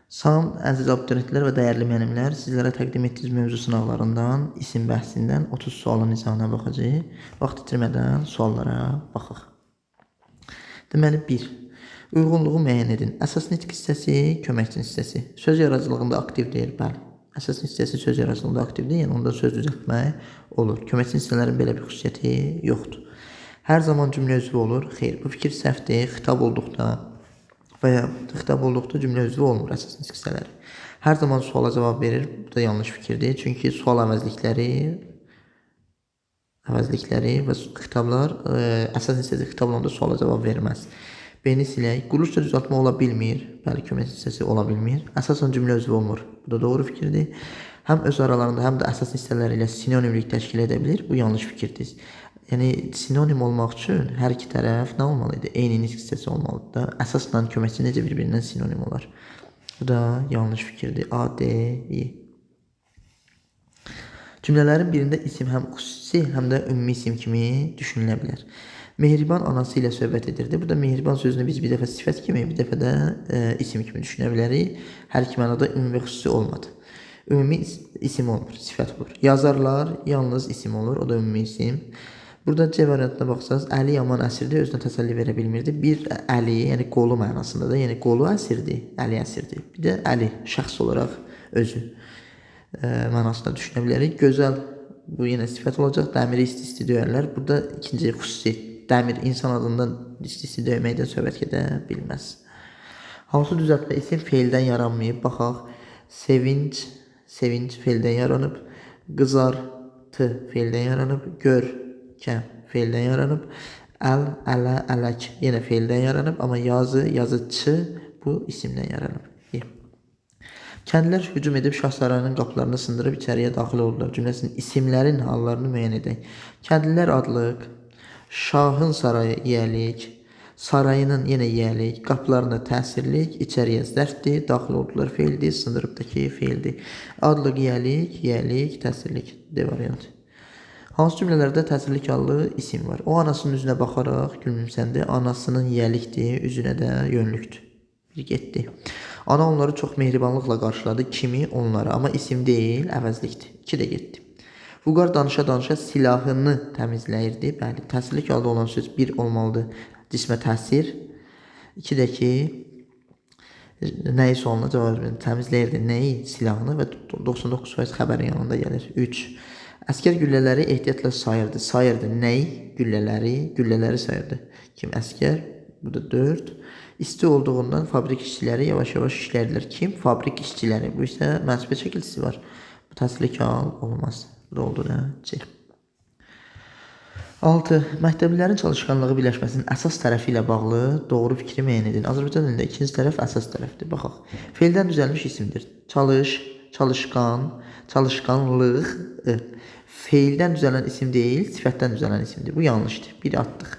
Salam əziz abituriyentlər və dəyərli müəllimlər, sizlərə təqdim etdiyimiz mövzu sınavlarından, isim bəhsindən 30 sualın izahına baxacağıq. Vaxt itirmədən suallara baxaq. Deməli 1. Uyğunluğu müəyyən edin. Əsas nitq hissəsi, köməkçi hissəsi. Söz yaradıcılığında aktivdir, bəli. Əsas hissəsi söz yaradıcılığında aktivdir, yəni onda söz düzəltmək olur. Köməkçi hissələrin belə bir xüsusiyyəti yoxdur. Hər zaman cümlə üzvü olur. Xeyr, bu fikir səhvdir. Xitab olduqda və ya xitab olduqda cümlə üzvü olmur əsas nitq hissələri. Hər zaman suala cavab verir. Bu da yanlış fikirdir. Çünki sual əvəzlikləri və xitablar əsas hissəsi xitab olanda suala cavab verməz. B-ni silək. Quruluşda düzəltmə ola bilmir. Bəli, köməkçi hissəsi ola bilmir. Əsasən cümlə üzvü olmur. Bu da doğru fikirdir. Həm öz aralarında, həm də əsas hissələri ilə sinonimlik təşkil edə bilir. Bu yanlış fikirdir. Yəni, sinonim olmaq üçün hər iki tərəf nə olmalıydı? Eyni nitq hissəsi olmalıdır da. Əsasla köməkçi necə bir-birindən sinonim olar? Bu da yanlış fikirdir. A, D, I. Cümlələrin birində isim həm xüsusi, həm də ümumi isim kimi düşünülə bilər. Mehriban anası ilə söhbət edirdi. Burada mehriban sözünü biz bir dəfə sifət kimi, bir dəfə də isim kimi düşünə bilərik. Hər iki mənada ümumi və xüsusi olmadı. Ümumi isim olmur, sifət olur. Yazarlar yalnız isim olur, o da ümumi isim. Burada C variantına baxsaq, Əli yaman əsirdir, özünə təsəlli verə bilmirdi. Bir Əli, yəni qolu mənasında da, yəni qolu əsirdir, Əli əsirdir. Bir də Əli, şəxs olaraq özü mənasında düşünə bilərik. Gözəl, bu yenə sifət olacaq. Dəmiri isti-isti döyərlər. Burada ikinci xüsusi, dəmir insan adından isti-isti döyməkdən söhbət gedə bilməz. Hansı düzəltmə isim feildən yaranmayıb? Baxaq, sevinç feildən yaranıb. Qızartı feildən yaranıb. Görkəm feildən yaranıb. Əl, ələ, ələk yenə feildən yaranıb. Amma yazıçı bu isimdən yaranıb. Kəndlilər hücum edib şah sarayının qapılarını sındırıb içəriyə daxil oldular. Cümləsinin isimlərin hallarını müəyyən edək. Kəndlilər adlıq, şahın sarayı yiyəlik, sarayının yenə yiyəlik, qapılarına təsirlik, içəriyə zərfdir, daxil oldular feildir, sındırıbdakı feildir. Adlıq, yiyəlik, təsirlik. D variantı. Hansı cümlələrdə təsirlik hallı isim var? O anasının üzünə baxaraq gülümsəndi. Anasının yiyəlikdir, üzünə də yönlükdür. Bir getdi. Ana onları çox mehribanlıqla qarşıladı. Kimi? Onları. Amma isim deyil, əvəzlikdir. 2 də getdi. Vüqar danışa-danışa silahını təmizləyirdi. Bəli, təsirlik halda olan söz 1 olmalıdır. Cismə təsir. 2 də ki, nəyi sualına cavab verir? Təmizləyirdi nəyi? Silahını və 99% xəbərin yanında gəlir. 3. Əskər güllələri ehtiyatla sayırdı. Sayırdı nəyi? Güllələri sayırdı. Kim? Əskər. Bu da 4. İsti olduğundan fabrik işçiləri yavaş-yavaş işlərdilər. Kim? Fabrik işçiləri. Bu isə mənsubiyyət şəkilçisi var. Bu təsirlik hal olmaz. Bu da oldu da C. 6. Məktəblilərin çalışqanlığı birləşməsinin əsas tərəfi ilə bağlı doğru fikri müəyyən edin. Azərbaycan dilində ikinci tərəf əsas tərəfdir. Baxaq. Feildən düzəlmiş isimdir. Çalış, çalışqan, çalışqanlıq. Feildən düzələn isim deyil, sifətdən düzələn isimdir. Bu yanlışdır. Biri atdıq.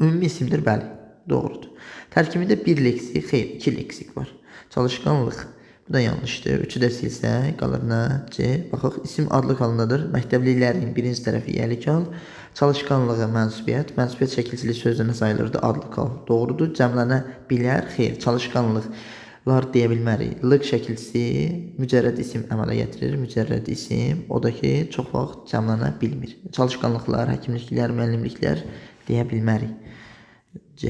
Ümumi isimdir, bəli. Doğrudur. Tərkibində 1 leksik, xeyr, 2 leksik var. Çalışqanlıq. Bu da yanlışdır. 3-ü də silsək, qalır nə? C. Baxaq, isim adlıq halındadır. Məktəblilərin birinci tərəfi yiyəlik hal. Çalışqanlığı mənsubiyyət. Mənsubiyyət şəkilçilik sözlərinə sayılırdı. Adlıq hal. Doğrudur. Cəmlənə bilər. Xeyr, çalışqanlıqlar deyə bilmərik. Lıq şəkilçisi mücərrəd isim əmələ gətirir. Mücərrəd isim. O da ki, çox vaxt cəmlənə bilmir. Çalışqanlıqlar, həkimliklər, müəllimliklər deyə bilmərik. C.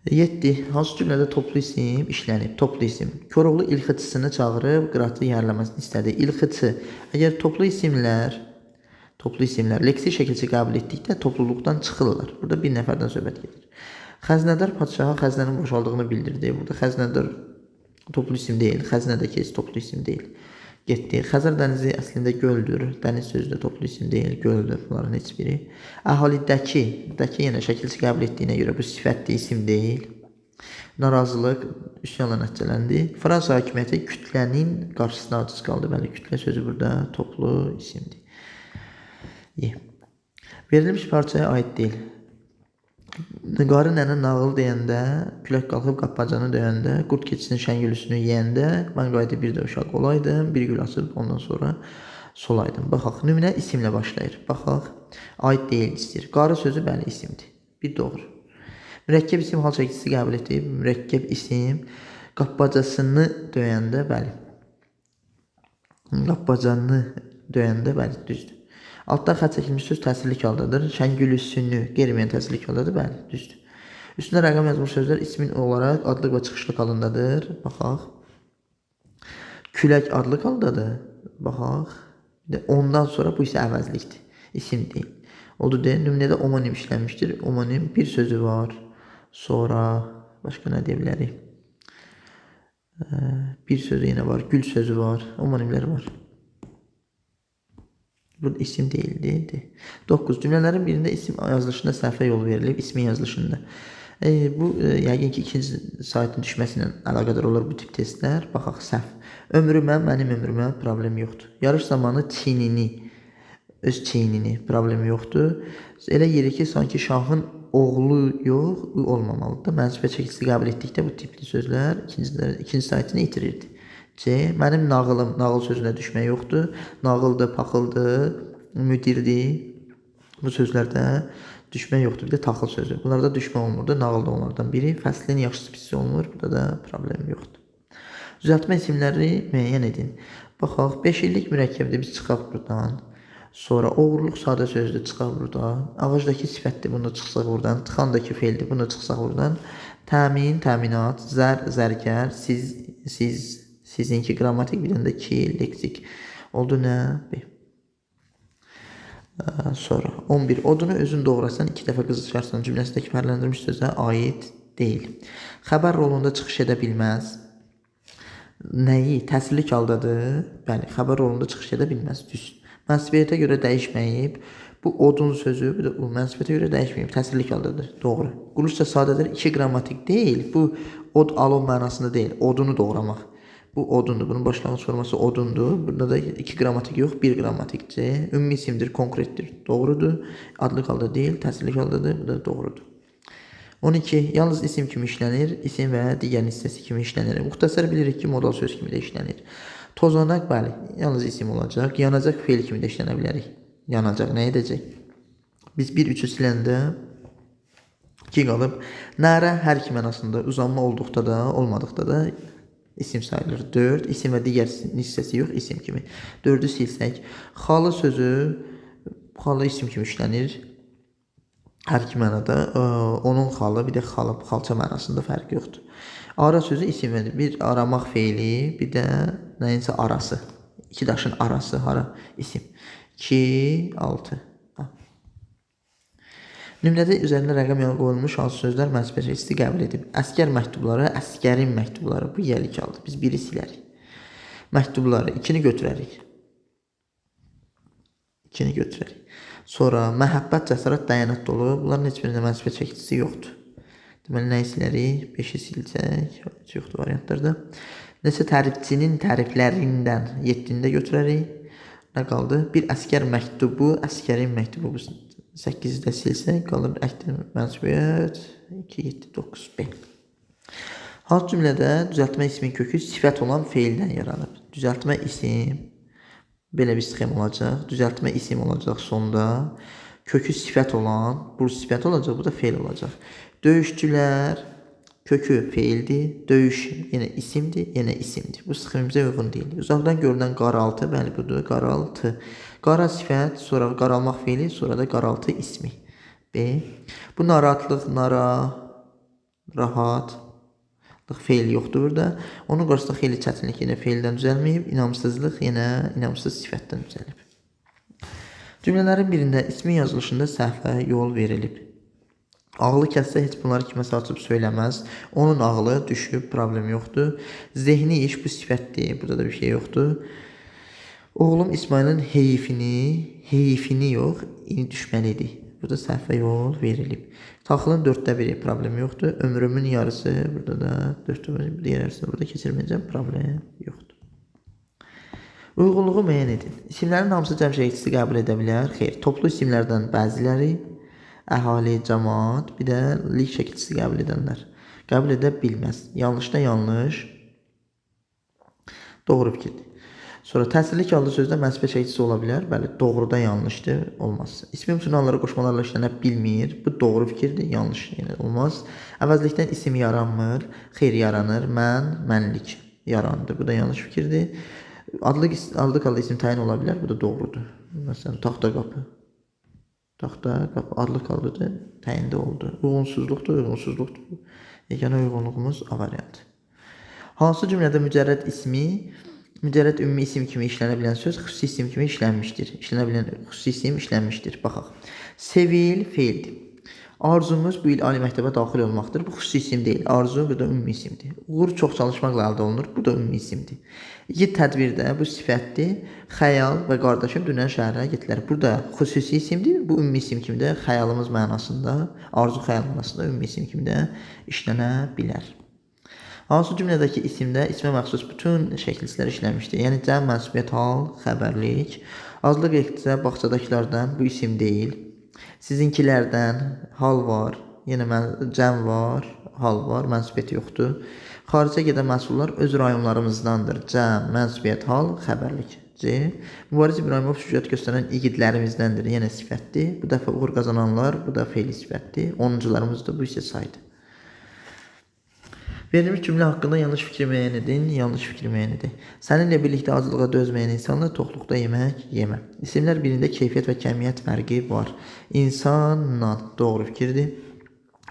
7. Hansı cümlədə toplu isim işlənib? Toplu isim. Koroğlu ilxıçısını çağırıb qıratı yərləməsini istədi. İlxıçı. Əgər toplu isimlər leksik şəkilçi qəbul etdikdə topluluqdan çıxırlar. Burada bir nəfərdən söhbət gedir. Xəzinədar padşaha xəzinənin boşaldığını bildirdi. Burada xəzinədar toplu isim deyil. Xəzinədəki toplu isim deyil. Getdi. Xəzər dənizi əslində göldür. Dəniz sözü də toplu isim deyil, göldür. Bunların heç biri. Əhalidəki yenə şəkilçi qəbul etdiyinə görə bu sifətli isim deyil. Narazılıq üsyanla nəticələndi. Fransa hakimiyyəti kütlənin qarşısına aciz qaldı. Bəli, kütlə sözü burada toplu isimdir. Verilmiş parçaya aid deyil. Qarı nənə nağıl deyəndə, külək qalxıb qapmacanı döyəndə, qurd keçisinin şəngülüsünü yeyəndə, mən qayda bir də uşaq olaydım, bir gül asıb ondan sonra solaydım. Baxaq, nümunə isimlə başlayır. Baxaq, aid deyil istəyir. Qarı sözü bəli isimdir. Bir doğru. Mürəkkəb isim hal çəkicisi qəbul etib. Mürəkkəb isim Qapbacasını döyəndə, bəli. Qapbacanı döyəndə, bəli, düzdür. Altdan xətt çəkilmiş söz təsirli haldadır. Şəngülüsünü qeyri-müəyyən təsirli haldadır, bəli, düzdür. Üstünə rəqəm yazılmış sözlər ismin olaraq adlıq və çıxışlıq halındadır. Baxaq. Külək adlıq haldadır. Baxaq. Ondan sonra bu isə əvəzlikdir. İsim deyil. Oldu deyil. Nümunədə omonim işlənmişdir. Omonim bir sözü var. Sonra başqa nə deyə bilərik? Bir sözü yenə var. Gül sözü var. Omonimlər var. Bu isim deyildi. 9. Cümlələrin birində isim yazılışında səhvə yol verilib. İsmin yazılışında. Bu yəqin ki, ikinci saytın düşməsi ilə əlaqədar olur bu tip testlər. Baxaq, səhv. Ömrümə, mənim ömrümə problem yoxdur. Yarış zamanı çiynini, öz çiynini problem yoxdur. Elə yeri ki, sanki şahın oğlu yox, olmamalıdır. Mənsubiyyət çəkisi qəbul etdikdə bu tipli sözlər ikinci saytını itirirdi. C. Mənim nağılım, nağıl sözünə düşmə yoxdur. Nağıldır, paxıldır, müdirdir. Bu sözlərdə düşmə yoxdur. Bir də taxıl sözü. Bunlarda düşmə olmurdu. Nağıl da onlardan biri. Fəslin yaxşısı pisi olmur. Burada da problem yoxdur. Düzəltmə isimləri müəyyən edin. Baxaq, 5 illik mürəkkəbdir. Biz çıxaq buradan. Sonra oğurluq sadə sözdür. Çıxaq buradan. Ağacdakı sifətdir. Bunu çıxsaq buradan. Tıxandakı feildir. Bunu çıxsaq buradan. Təmin, təminat. Zər, zərgər. Siz, sizinki qrammatik. Bir də ki, leksik. Oldu nə? Sonra 11. Odunu özün doğrasan 2 dəfə qızışarsan cümləsindəki fərqləndirilmiş sözə aid deyil. Xəbər rolunda çıxış edə bilməz. Nəyi? Təsirli haldadır. Bəli, xəbər rolunda çıxış edə bilməz. Düz. Mənsubiyyətə görə dəyişməyib. Bu odun sözü, bu da bu mənsubiyyətə görə dəyişməyib. Təsirli haldadır. Doğru. Quluşca sadədir. 2 qrammatik deyil. Bu od alov mənasında deyil. Odunu doğramaq. Bu odundur. Bunun başlanğıc forması odundur. Burada da 2 qrammatik yox, 1 qrammatikdir. Ümumi isimdir, konkretdir. Doğrudur. Adlı halda deyil, təsirli haldadır. Bu da doğrudur. 12. Yalnız isim kimi işlənir. İsim və digər hissəsi kimi işlənir. Muxtasar bilirik ki, modal söz kimi də işlənir. Tozanaq, bəli, yalnız isim olacaq. Yanacaq feil kimi də işlənə bilərik. Yanacaq, nə edəcək? Biz 1-3-ü siləndə 2 qalıb. Nərə hər iki mənasında uzanma olduqda da, olmadıqda da isim sayılır. 4. İsim və digər hissəsi yox, isim kimi. 4-ü silsək. Xalı sözü, xalı isim kimi işlənir. Hər iki mənada onun xalı, bir də xalıb, xalça mənasında fərq yoxdur. Ara sözü isim verir. Bir aramaq feili, bir də nəyinsə arası. 2 daşın arası, hara isim. 2, 6. Nümunədə üzərində rəqəm yana qoyulmuş hansı sözlər mənsubiyyət çəkisi qəbul edib. Əskər məktubları, əskərin məktubları. Bu yelik aldı. Biz 1-i silərik. Məktubları 2-ni götürərik. 2-ni götürərik. Sonra məhəbbət, cəsarət, dəyanət dolu. Bunların heç birində mənsubiyyət çəkisi yoxdur. Deməli, nəyi silərik? 5-i silsək. Yoxdur variantlarda. Nəsə tərifçinin təriflərindən 7-ni də götürərik. Nə qaldı? Bir əskər məktubu, əskərin məktubu. 8-i də silsək, qalır mənsubiyyət 2, 7, 9, B. Hansı cümlədə düzəltmə ismin kökü sifət olan feildən yaranıb? Düzəltmə isim, belə bir sxem olacaq. Düzəltmə isim olacaq sonda. Kökü sifət olan, bu sifət olacaq, bu da feil olacaq. Döyüşçülər, kökü feildir. Döyüş yenə isimdir, yenə isimdir. Bu sxemimizə uyğun deyil. Uzaqdan görünən qaraltı, bəli budur, qaraltı. Qara sifət, sonra qaralmaq feili, sonra da qaraltı ismi. B. Bu narahatlıq, rahatlıq feil yoxdur burada. Onun qarşısında xeyli çətinlik yenə feildən düzəlməyib. İnamsızlıq yenə inamsız sifətdən düzəlib. Cümlələrin birində ismin yazılışında səhvə yol verilib. Ağlı kəssə heç bunları kiməsə açıb söyləməz. Onun ağlı düşüb, problem yoxdur. Zehni iş bu sifətdir. Burada da bir şey yoxdur. Oğlum İsmailin heyfini yox, ini düşməlidir. Burada səhvə yol verilib. Taxılın 1/4 problem yoxdur. Ömrümün yarısı, burada da 4/4 digər yarısını burada keçirməyəcəm, problem yoxdur. Uyğunluğu müəyyən edin. İsimlərin hamısı cəm şəkilçisi qəbul edə bilər. Xeyr, toplu isimlərdən bəziləri əhali, cəmaat, bir də lik şəkilçisi qəbul edənlər qəbul edə bilməz. Yanlışda yanlış, doğru fikirdir. Sonra təsirli hallı sözdə mənsubiyyət şəkilçisi ola bilər. Bəli, doğrudan yanlışdır, olmaz. İsmi müsünnaları qoşmalarla işlənə bilmir. Bu doğru fikirdir, yanlış yəni olmaz. Əvəzlikdən isim yaranmır, xeyr yaranır. Mənlik yarandı. Bu da yanlış fikirdir. Adlı halda isim təyin ola bilər. Bu da doğrudur. Məsələn, taxta qapı. Taxta qapı adlı halda təyində oldu. Uyğunsuzluqdur. Yeganə uyğunluğumuz A variantı. Hansı cümlədə mücərrəd ümumi isim kimi işlənə bilən söz xüsusi isim kimi işlənmişdir? İşlənə bilən xüsusi isim işlənmişdir. Baxaq. Sevil feildir. Arzumuz bu il ali məktəbə daxil olmaqdır. Bu xüsusi isim deyil. Arzu bu da ümumi isimdir. Uğur çox çalışmaqla əldə olunur. Bu da ümumi isimdir. İki tədbirdə bu sifətdir. Xəyal və qardaşım dünən şəhərə getdilər. Burada xüsusi isimdir. Bu ümumi isim kimi də xəyalımız mənasında, arzu xəyal mənasında ümumi isim kimi də işlənə bilər. Hansı cümlədəki isimdə ismə məxsus bütün şəkilçilər işlənmişdir? Yəni cəm, mənsubiyyət, hal, xəbərlik. Azlıq iqtisa bağçadakilərdən bu isim deyil. Sizinkilərdən hal var, yenə cəm var, hal var, mənsubiyyət yoxdur. Xaricə gedən məhsullar öz rayonlarımızdandır. Cəm, mənsubiyyət, hal, xəbərlik. C. Mübariz İbrahimov şücaət göstərən igidlərimizdəndir. Yenə sifətdir. Bu dəfə uğur qazananlar, bu da feili sifətdir. 10-cularımız da bu isə saydı. Verilmiş cümlə haqqında yanlış fikri müəyyən edin. Yanlış fikri müəyyən edin. Səninlə birlikdə acılığa dözməyən insanlar toxluqda yemək yemə. İsimlər birində keyfiyyət və kəmiyyət fərqi var. İnsanla doğru fikirdir.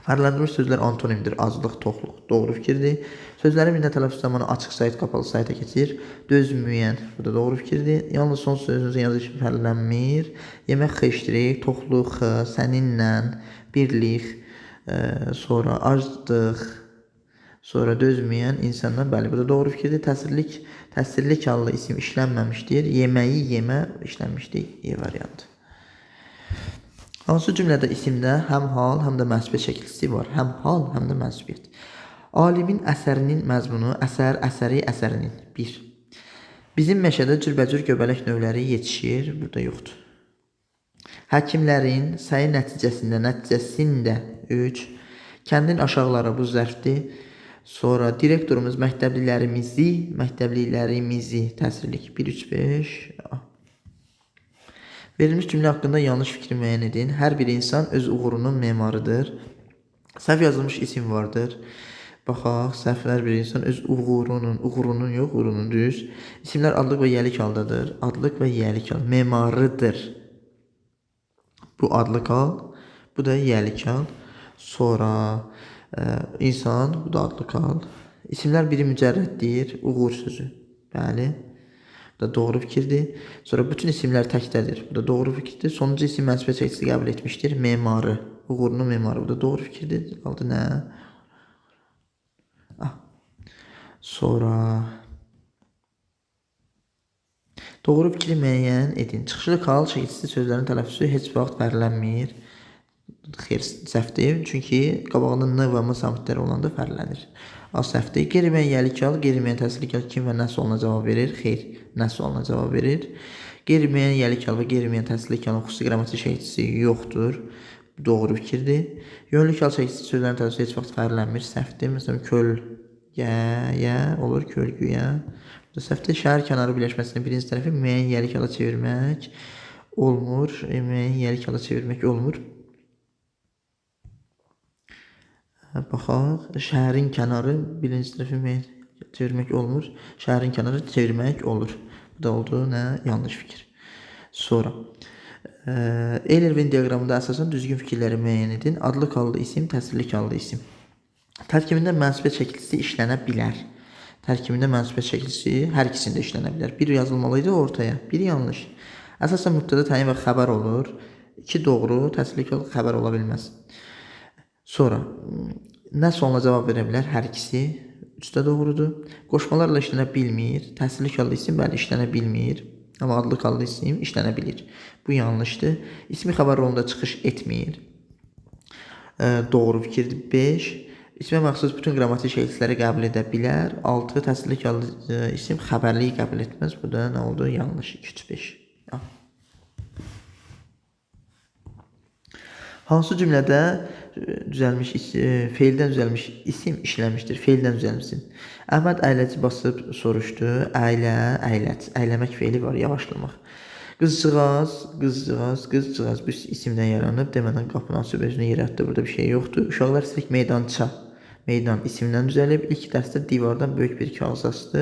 Fərqləndirilmiş sözlər antonimdir. Aclıq, toxluq doğru fikirdir. Sözlərin birində tələffüz zamanı açıq sayt, qapalı sayta keçir. Dözməyən, bu da doğru fikirdir. Yalnız son sözünüzün yazılışı fərqlənmir. Yemək xeşdirik, toxluq, səninlə, birlik, sonra aclıq, sonra dözməyən insandan, bəli, bu da doğru fikirdir. Təsirlik hallı isim işlənməmişdir. Yeməyi yemə işlənmişdir. E variantı. Hansı cümlədə isimdə həm hal, həm də mənsubiyyət şəkilçisi var? Həm hal, həm də mənsubiyyət. Alimin əsərinin məzmunu, əsəri, əsərinin. 1. Bizim meşədə cürbəcür göbələk növləri yetişir. Burada yoxdur. Həkimlərin sayı nəticəsində 3. Kəndin aşağıları bu zərfdir. Sonra direktorumuz məktəblilərimizi təsirlik 1, 3, 5. Verilmiş cümlə haqqında yanlış fikri müəyyən edin. Hər bir insan öz uğurunun memarıdır. Səhv yazılmış isim vardır. Baxaq, hər bir insan öz uğurunun yox, uğurunun düz. İsimlər adlıq və yəlik haldadır. Adlıq və yəlik hal. Memarıdır. Bu adlıq hal, bu da yəlik hal. Sonra insan, bu da adlıq hal. İsimlər biri mücərrəddir, uğur sözü. Bəli. Bu da doğru fikirdir. Sonra bütün isimlər təkdədir. Bu da doğru fikirdir. Sonuncu isim mənsubiyyət şəkilçisi qəbul etmişdir. Memarı. Uğurunun memarı. Bu da doğru fikirdir. Qaldı nə? Sonra doğru fikri müəyyən edin. Çıxışlı hal şəkilçisi sözlərin tələffüzü heç vaxt fərqlənmir. Xeyr, səhvdir. Çünki qabağında n və m samitləri olanda fərqlənir. A səhvdir. Qeyri-müəyyən yəlik hal, qeyri-müəyyən təsirlik hal kim və nə sualına cavab verir? Xeyr, nə sualına cavab verir. Qeyri-müəyyən yəlik hal və qeyri-müəyyən təsirlik halın xüsusi qrammatik şəkilçisi yoxdur. Doğru fikirdir. Yönlük hal şəkilçisi sözlərin tələffüzü heç vaxt fərqlənmir. Səhvdir. Məsələn, kölgəyə olur, kölgüyə. Bu da səhvdir. Şəhər kənarı birləşməsinin birinci tərəfi müəyyən yəlik hala çevirmək olmur. Müəyyən yəlik hala çevirmək olmur. Baxaq, şəhərin kənarı birinci tərəfi müəyyən çevirmək olmur. Şəhərin kənarı çevirmək olur. Bu da oldu nə? Yanlış fikir. Sonra Eyler-Venn diaqramında əsasən düzgün fikirləri müəyyən edin. Adlıq hallı isim, təsirlik hallı isim. Tərkibində mənsubiyyət şəkilçisi işlənə bilər. Tərkibində mənsubiyyət şəkilçisi hər ikisində işlənə bilər. Bir yazılmalıydı ortaya, bir yanlış. Əsasən mübtədə təyin və xəbər olur. 2 doğru, təsirlik hallı xəbər ola bilməz. Sonra nə sualına cavab verə bilər? Hər ikisi 3 də doğrudur. Qoşmalarla işlənə bilmir. Təsirlik hallı isim bəli işlənə bilmir. Amma adlıq hallı isim işlənə bilir. Bu yanlışdır. İsmi xəbər rolunda çıxış etmir. Doğru fikirdir. 5. İsmə məxsus bütün qrammatik şəkilləri qəbul edə bilər. 6. Təsirlik hallı isim xəbərliyi qəbul etməz. Bu da nə oldu? Yanlış. 2, 3, 5. Hansı cümlədə feildən düzəlmiş isim işləmişdir. Feildən düzəlmişsin. Əhməd əyləci basıb soruşdu. Əylə, əylət. Əyləmək feili var, yavaşlamaq. Qızcığaz bu isimdən yaranıb. Demədən qapını açıb özünü yerə atdı. Burada bir şey yoxdur. Uşaqlar istəyir meydança. Meydan isimdən düzəlib. İlk dərsdə divardan böyük bir kağız asdı.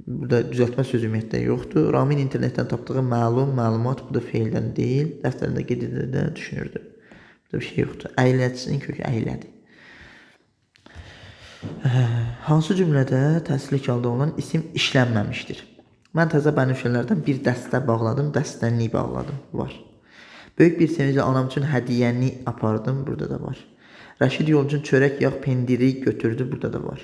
Burada düzəltmə sözü ümumiyyətlə yoxdur. Ramin internetdən tapdığı məlumat bu da feildən deyil. Dəftərində qeyd edə düşünürdü. Burada bir şey yoxdur. Əyləcisinin kökü əylədir. Hansı cümlədə təsirlik halda olan isim işlənməmişdir? Mən təzə bənövşələrdən bir dəstə bağladım, dəstənlik bağladım. Var. Böyük bir sevinclə anam üçün hədiyyəni apardım. Burada da var. Rəşid yolcun çörək, yağ, pendiri götürdü. Burada da var.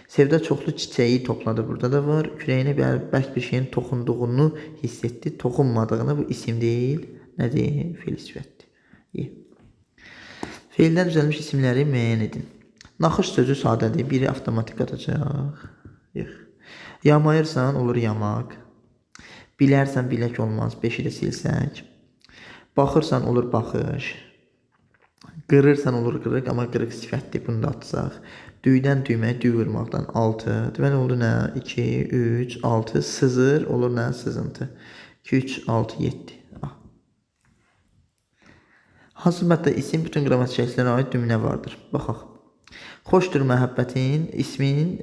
Sevda çoxlu çiçəyi topladı. Burada da var. Kürəyinə bərk bir şeyin toxunduğunu hiss etdi. Toxunmadığını bu isim deyil. Nədir? Feil sifətdir. Feildən düzəlmiş isimləri müəyyən edin. Naxış sözü sadədir. Biri avtomatik atacaq. Yox. Yamayırsan olur yamaq. Bilərsən bilək olmaz. 5-i də silsək. Baxırsan olur baxış. Qırırsan olur qırıq, amma qırıq sifətdir. Bunu da atsaq. Düydən düyməyə düy vurmaqdan 6. Deməli oldu nə? 2, 3, 6. Sızır olur nə? Sızıntı. 2, 3, 6, 7. Hansı mətdə isim bütün qrammatik şəkillərə aid nümunə vardır? Baxaq. Xoşdur məhəbbətin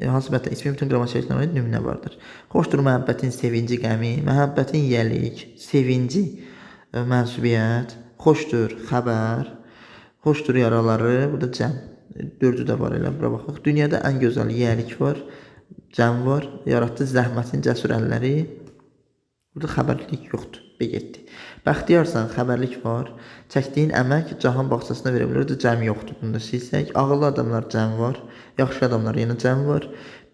hansı mətdə ismin bütün qrammatik şəkillərə aid nümunə vardır? Xoşdur məhəbbətin sevinci, qəmi, məhəbbətin yiyəlik, sevinci, mənsubiyyət, xoşdur xəbər, xoşdur yaraları, burada cəm. 4-ü də var elə, bura baxaq. Dünyada ən gözəl yiyəlik var, cəm var, yaratdı zəhmətin cəsur əlləri. Burada xəbərlik yoxdur, getdi. Bəxtiyarsan, xəbərlik var. Çəkdiyin əmək cahan bağçasına verə bilər. Burada cəm yoxdur, bunu da silsək. Ağıllı adamlar cəm var, yaxşı adamlar yenə cəm var.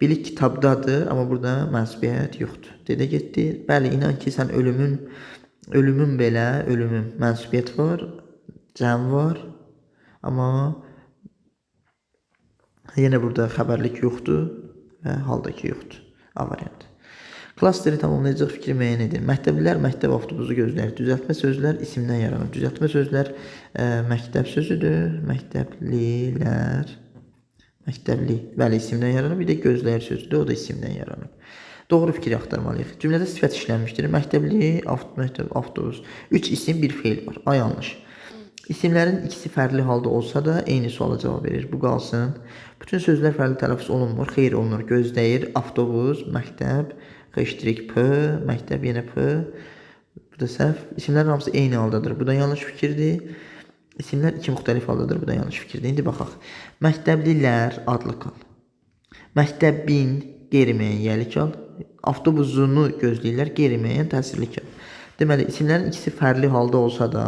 Bilik kitabdadır, amma burada mənsubiyyət yoxdur. Dedə getdi. Bəli, inan ki, sən ölümün belə, mənsubiyyət var, cəm var, amma yenə burada xəbərlik yoxdur və haldakı yoxdur. A variantı. Klasteri tamamlayacaq fikri müəyyən edin. Məktəblilər məktəb avtobusu gözləyir. Düzəltmə sözlər isimdən yaranır. Düzəltmə sözlər məktəb sözüdür. Məktəblilər, məktəbli. Bəli, isimdən yaranır. Bir də gözləyir sözüdür. O da isimdən yaranır. Doğru fikri axtarmalıyıq. Cümlədə sifət işlənmişdir. Məktəbli, məktəb, avtobus. 3 isim, bir feil var. A yanlış. İsimlərin ikisi fərqli halda olsa da eyni suala cavab verir. Bu qalsın. Bütün sözlər fərqli tələffüz olunmur. Xeyr olunur. Gözləyir, avtobus, məktəb, xeştirik, P, məktəb, yenə P. Bu da səhv. İsimlərin hamısı eyni haldadır. Bu da yanlış fikirdir. İsimlər 2 müxtəlif haldadır. Bu da yanlış fikirdir. İndi baxaq. Məktəblilər adlı qal. Məktəbin qeyri-müəyyən yəli qal. Avtobusunu gözləyirlər qeyri-müəyyən təsirli qal. Deməli, isimlərin ikisi fərqli halda olsa da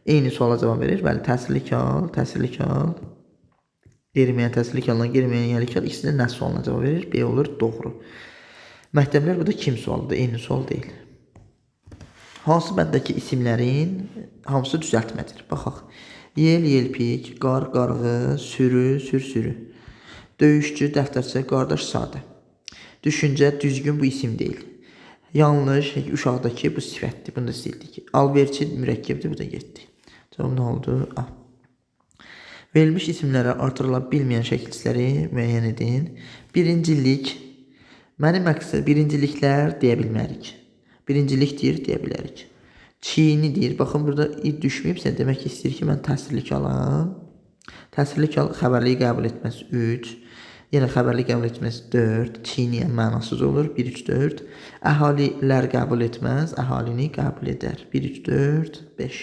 eyni suala cavab verir. Bəli, təsirli qal, qeyri-müəyyən təsirli qaldan qeyri-müəyyən yəli qal. İkisi də nə sualına cavab verir? B olur, doğru. Məktəblər burada kim sualıdır? Eyni sual deyil. Hansı bəddəki isimlərin hamısı düzəltmədir? Baxaq. Yel, yelpik, qar, qarğı, sürü, sür-sürü. Döyüşçü, dəftərçə, qardaş, sadə. Düşüncə, düzgün bu isim deyil. Yanlış, uşaqdakı bu sifətdir. Bunu da sildik. Alverçi, mürəkkəbdir. Bu da getdi. Cavab nə oldu? A. Verilmiş isimlərə artırıla bilməyən şəkilçiləri müəyyən edin. Birincilik. Mənim məqsəd birinciliklər deyə bilmərik. Birincilikdir deyə bilərik. Çiyinidir. Baxın, burada düşməyibsə, demək istəyir ki, mən təsirlik alam. Təsirlik al, xəbərliyi qəbul etməz 3. Yenə xəbərliyi qəbul etməz 4. Çiyniyən mənasız olur. 1, 3, 4. Əhalilər qəbul etməz. Əhalini qəbul edər. 1, 3, 4, 5.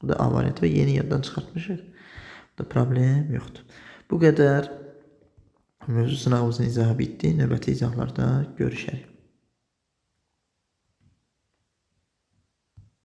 Bu da A variantı və yeni yaddan çıxartmışıq. Bu da problem yoxdur. Bu qədər. Mövzu sınavımızın izahı bitdi. Növbəti izahlarda görüşərik.